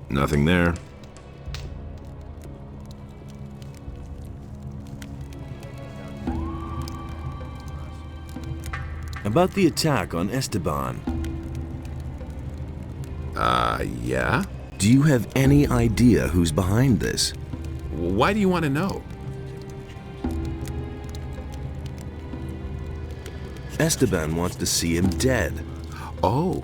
Nothing there. About the attack on Esteban. Yeah? Do you have any idea who's behind this? Why do you want to know? Esteban wants to see him dead. Oh,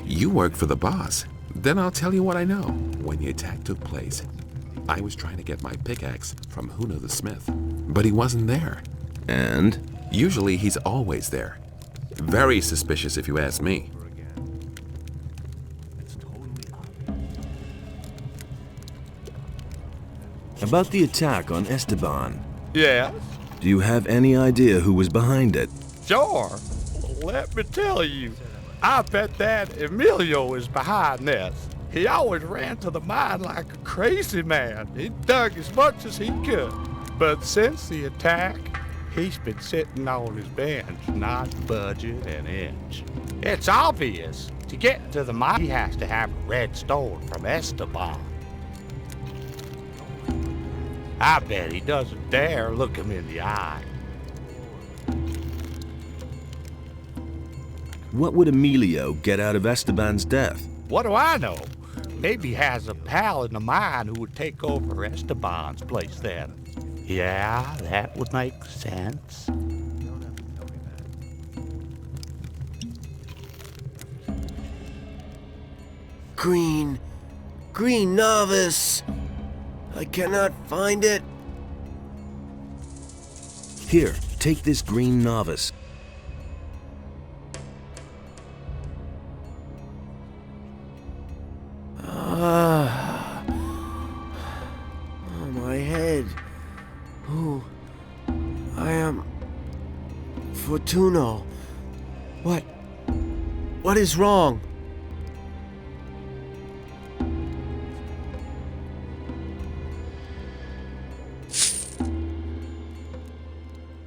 you work for the boss. Then I'll tell you what I know. When the attack took place, I was trying to get my pickaxe from Huno the smith, but he wasn't there. And? Usually he's always there. Very suspicious if you ask me. About the attack on Esteban. Yes? Do you have any idea who was behind it? Sure. Let me tell you, I bet that Emilio is behind this. He always ran to the mine like a crazy man. He dug as much as he could. But since the attack, he's been sitting on his bench, not budging an inch. It's obvious. To get to the mine, he has to have a red stone from Esteban. I bet he doesn't dare look him in the eye. What would Emilio get out of Esteban's death? What do I know? Maybe he has a pal in the mine who would take over Esteban's place then. Yeah, that would make sense. Green novice. I cannot find it. Here, take this green novice. Oh, my head. Oh, I am Fortuno. What is wrong?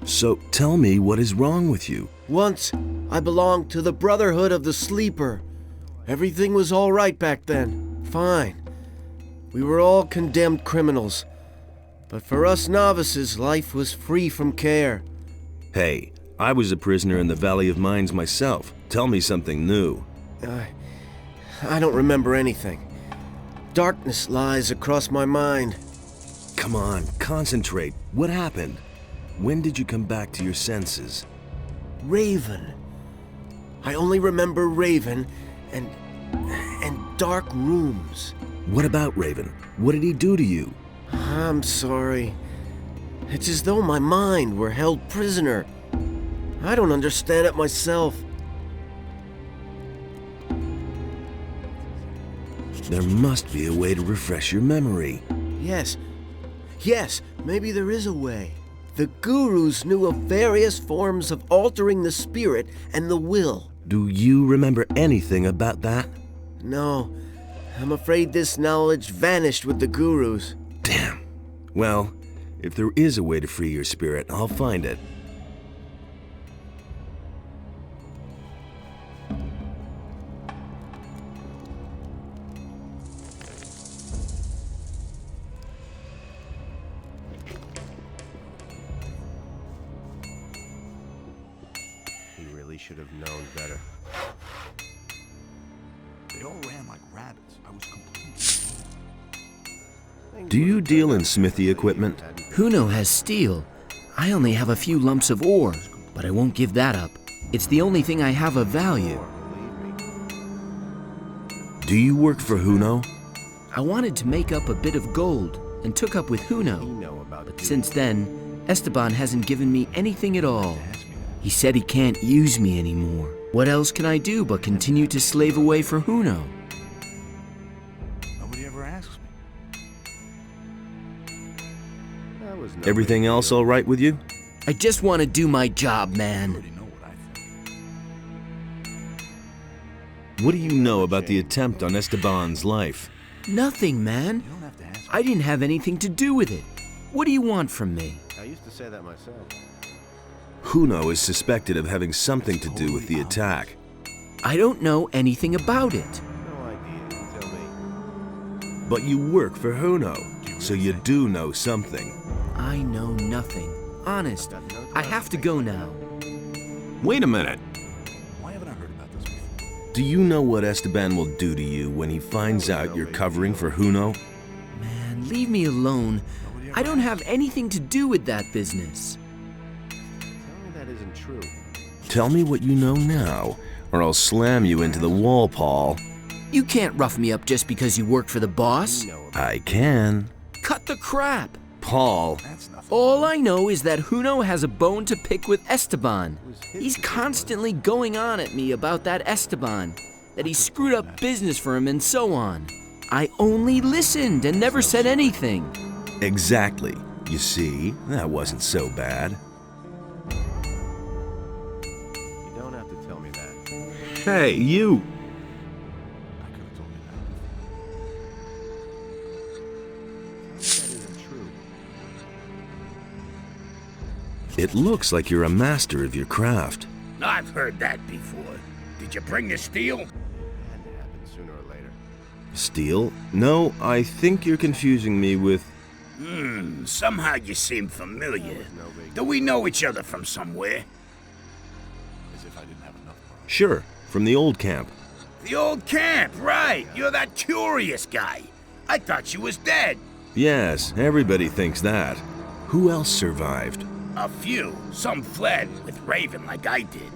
So tell me what is wrong with you. Once, I belonged to the Brotherhood of the Sleeper. Everything was all right back then. Fine. We were all condemned criminals. But for us novices, life was free from care. Hey, I was a prisoner in the Valley of Mines myself. Tell me something new. I don't remember anything. Darkness lies across my mind. Come on, concentrate. What happened? When did you come back to your senses? Raven. I only remember Raven and dark rooms. What about Raven? What did he do to you? I'm sorry. It's as though my mind were held prisoner. I don't understand it myself. There must be a way to refresh your memory. Yes, maybe there is a way. The gurus knew of various forms of altering the spirit and the will. Do you remember anything about that? No, I'm afraid this knowledge vanished with the gurus. Damn. Well, if there is a way to free your spirit, I'll find it. Should have known better. They all ran like rabbits. I was completely... Do you deal in smithy equipment? Huno has steel. I only have a few lumps of ore, but I won't give that up. It's the only thing I have of value. Do you work for Huno? I wanted to make up a bit of gold and took up with Huno. But since then, Esteban hasn't given me anything at all. He said he can't use me anymore. What else can I do but continue to slave away for Huno? Nobody ever asks me. Everything else all right with you? I just want to do my job, You man. already know what I think. What do you know about the attempt on Esteban's life? Nothing, man. You don't have to ask me. I didn't have anything to do with it. What do you want from me? I used to say that myself. Huno is suspected of having something to do with the attack. I don't know anything about it. No idea. You tell me. But you work for Huno, so you do know something. I know nothing. Honest, I have to go now. Wait a minute. Why haven't I heard about this before? Do you know what Esteban will do to you when he finds out you're covering for Huno? Man, leave me alone. I don't have anything to do with that business. Tell me that isn't true. Tell me what you know now, or I'll slam you into the wall, Paul. You can't rough me up just because you work for the boss. I can. Cut the crap. Paul, That's nothing. All I know is that Huno has a bone to pick with Esteban. He's constantly going on at me about that Esteban, that he screwed up business for him and so on. I only listened and never said anything. exactly. You see, that wasn't so bad. You don't have to tell me that. Hey, you! I could have told you that. Tell me that isn't true. It looks like you're a master of your craft. I've heard that before. Did you bring the steel? It had to happen sooner or later. Steel? No, I think you're confusing me with... Somehow you seem familiar. No big Do we know each other from somewhere? As if I didn't have enough problems. Sure, from the old camp. The old camp, right. You're that curious guy. I thought you was dead. Yes, everybody thinks that. Who else survived? A few. Some fled with Raven like I did.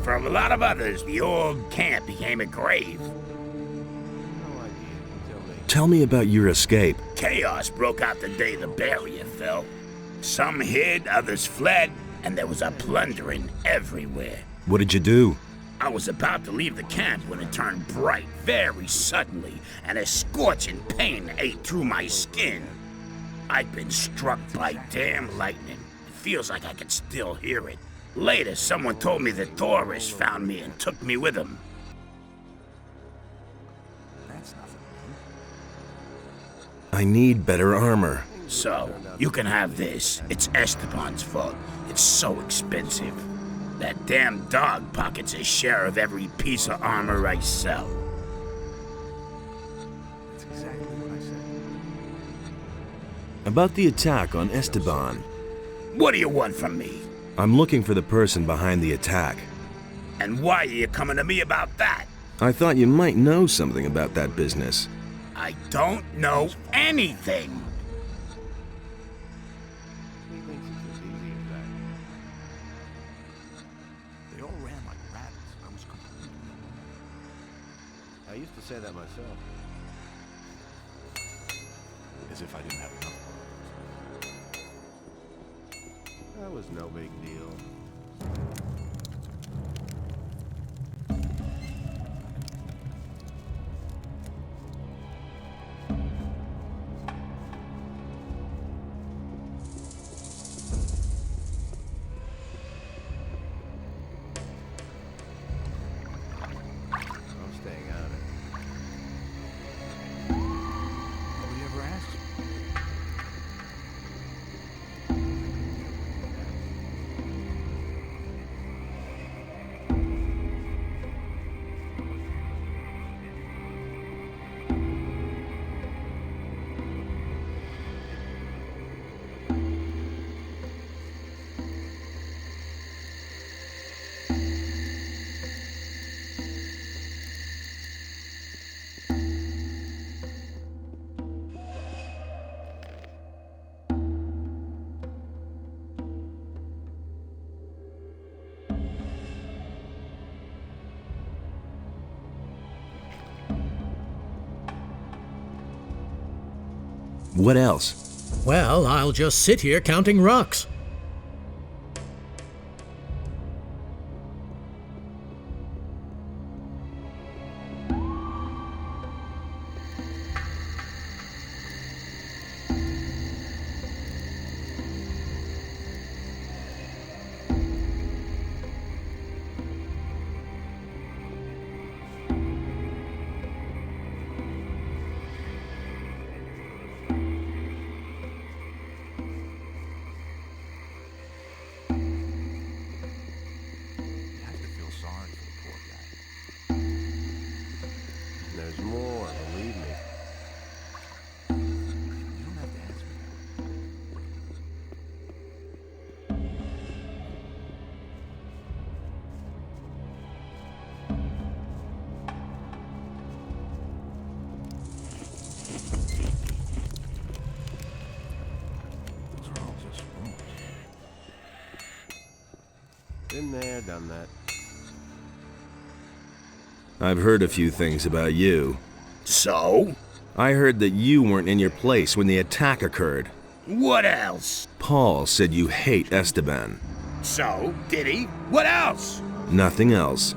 For a lot of others, the old camp became a grave. No idea until they... Tell me about your escape. Chaos broke out the day the barrier fell. Some hid, others fled, and there was a plundering everywhere. What did you do? I was about to leave the camp when it turned bright very suddenly, and a scorching pain ate through my skin. I'd been struck by damn lightning. It feels like I can still hear it. Later, someone told me that Thoris found me and took me with him. That's nothing. I need better armor. So, you can have this. It's Esteban's fault. It's so expensive. That damn dog pockets a share of every piece of armor I sell. That's exactly what I said. About the attack on Esteban. What do you want from me? I'm looking for the person behind the attack. And why are you coming to me about that? I thought you might know something about that business. I don't know anything. He thinks it's as easy as that. They all ran like rabbits. I was completely alone. I used to say that myself. As if I didn't have enough problems. That was no big deal. I'm staying out of it. Nobody ever asked. What else? Well, I'll just sit here counting rocks. You have to feel sorry for the poor guy. And there's more, believe me. Been there, done that. I've heard a few things about you. So? I heard that you weren't in your place when the attack occurred. What else? Paul said you hate Esteban. So, did he? What else? Nothing else.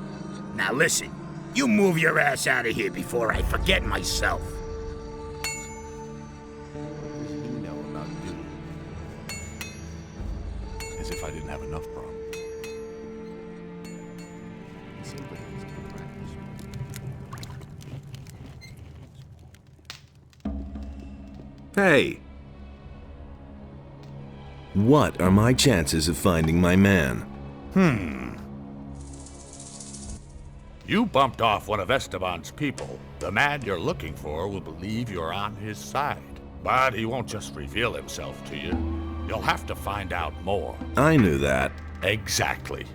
Now listen, you move your ass out of here before I forget myself. What does he know about duty? As if I didn't have enough problems. It seems like he's too practiced. Hey! What are my chances of finding my man? You bumped off one of Esteban's people. The man you're looking for will believe you're on his side. But he won't just reveal himself to you. You'll have to find out more. I knew that. Exactly.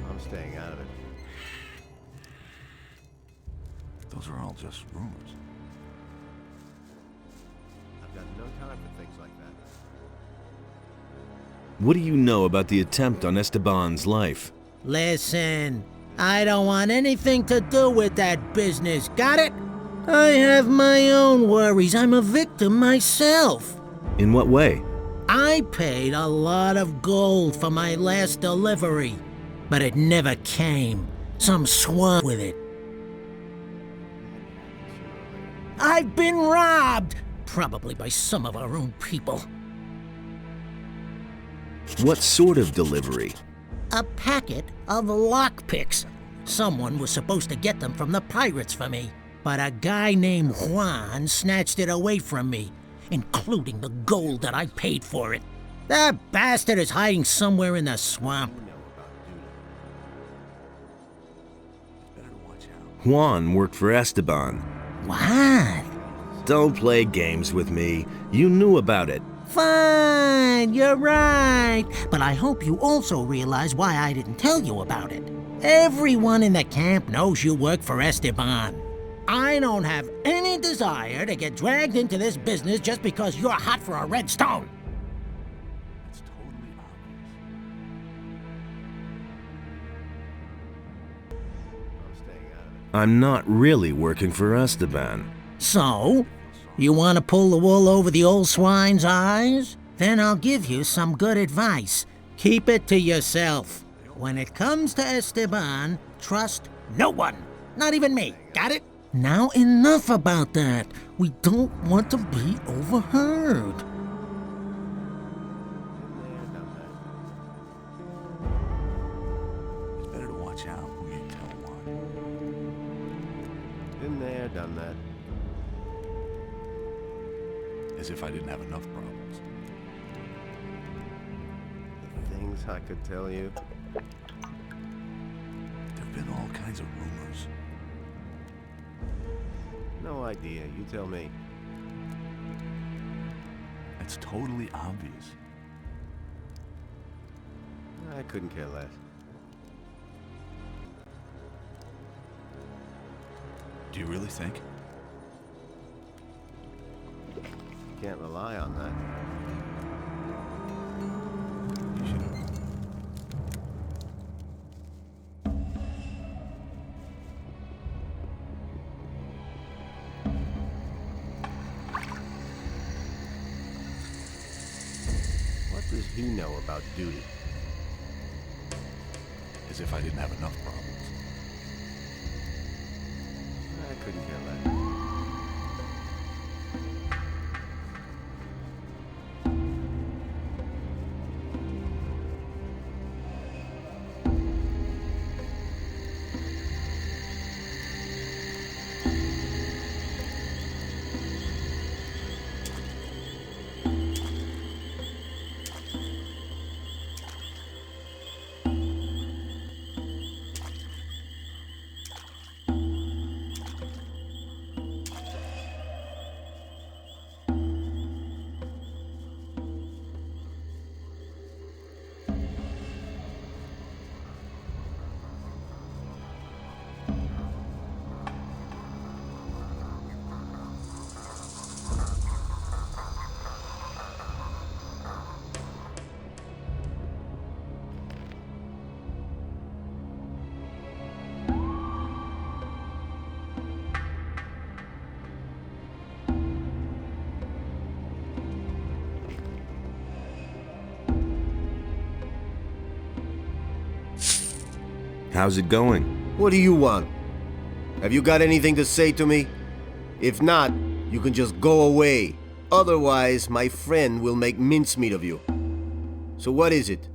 I'm staying out of it. Those are all just rumors. I've got no time for things like that. What do you know about the attempt on Esteban's life? Listen, I don't want anything to do with that business, got it? I have my own worries. I'm a victim myself. In what way? I paid a lot of gold for my last delivery, but it never came. Some swam with it. I've been robbed! Probably by some of our own people. What sort of delivery? A packet of lockpicks. Someone was supposed to get them from the pirates for me, but a guy named Juan snatched it away from me, including the gold that I paid for it. That bastard is hiding somewhere in the swamp. Better to watch out. Juan worked for Esteban. What? Don't play games with me. You knew about it. Fine, you're right. But I hope you also realize why I didn't tell you about it. Everyone in the camp knows you work for Esteban. I don't have any desire to get dragged into this business just because you're hot for a red stone. It's totally obvious. I'm staying out of it. I'm not really working for Esteban. So, you want to pull the wool over the old swine's eyes? Then I'll give you some good advice. Keep it to yourself. When it comes to Esteban, trust no one. Not even me. Got it? Now enough about that. We don't want to be overheard. It's better to watch out who you tell what. Been there, done that. As if I didn't have enough problems. The things I could tell you. There've been all kinds of rumors. No idea, you tell me. It's totally obvious. I couldn't care less. Do you really think? Can't rely on that. You should. What does he know about duty? As if I didn't have enough problems. I couldn't care less. How's it going? What do you want? Have you got anything to say to me? If not, you can just go away. Otherwise, my friend will make mincemeat of you. So what is it?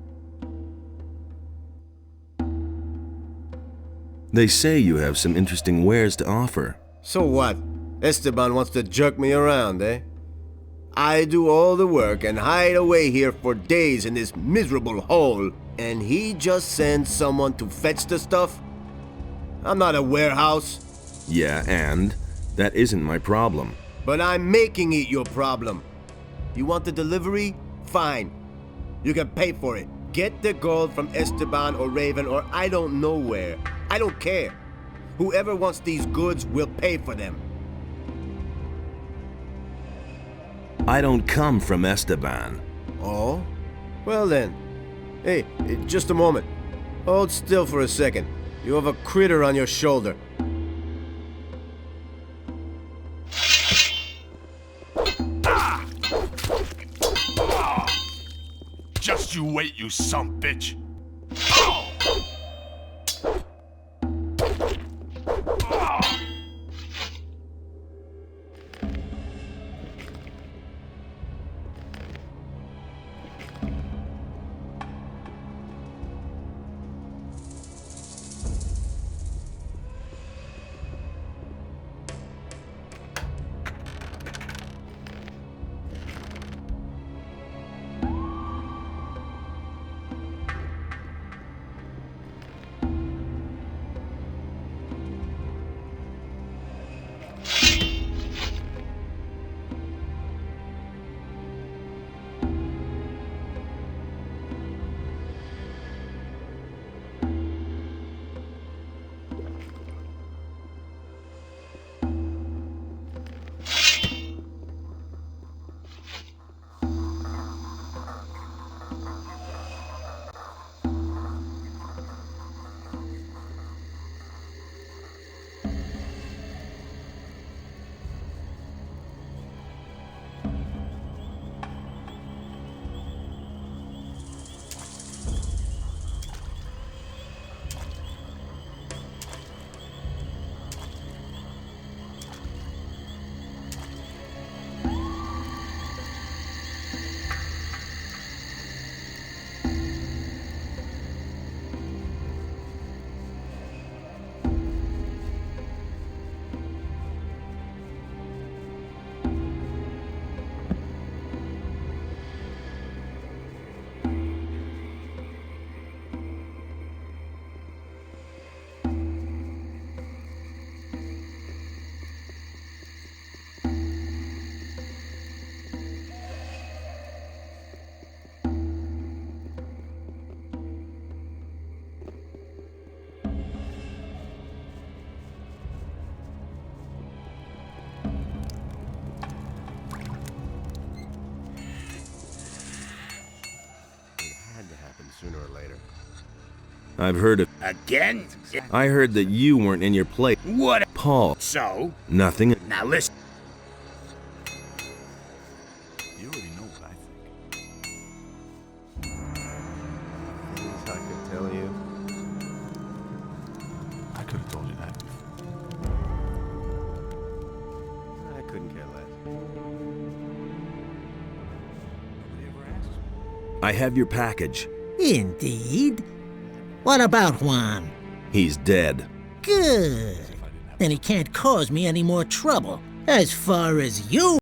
They say you have some interesting wares to offer. So what? Esteban wants to jerk me around, eh? I do all the work and hide away here for days in this miserable hole, and he just sends someone to fetch the stuff? I'm not a warehouse. Yeah, and? That isn't my problem. But I'm making it your problem. You want the delivery? Fine. You can pay for it. Get the gold from Esteban or Raven or I don't know where. I don't care. Whoever wants these goods will pay for them. I don't come from Esteban. Oh? Well then. Hey, just a moment. Hold still for a second. You have a critter on your shoulder. Just you wait, you son bitch. Sooner or later. I've heard of... Again? I heard that you weren't in your place. What? Paul. So? Nothing. Now listen. You already know what I think. Things I could tell you. I could have told you that before. I couldn't care less. Nobody ever asked. I have your package. Indeed. What about Juan? He's dead. Good. Then he can't cause me any more trouble. As far as you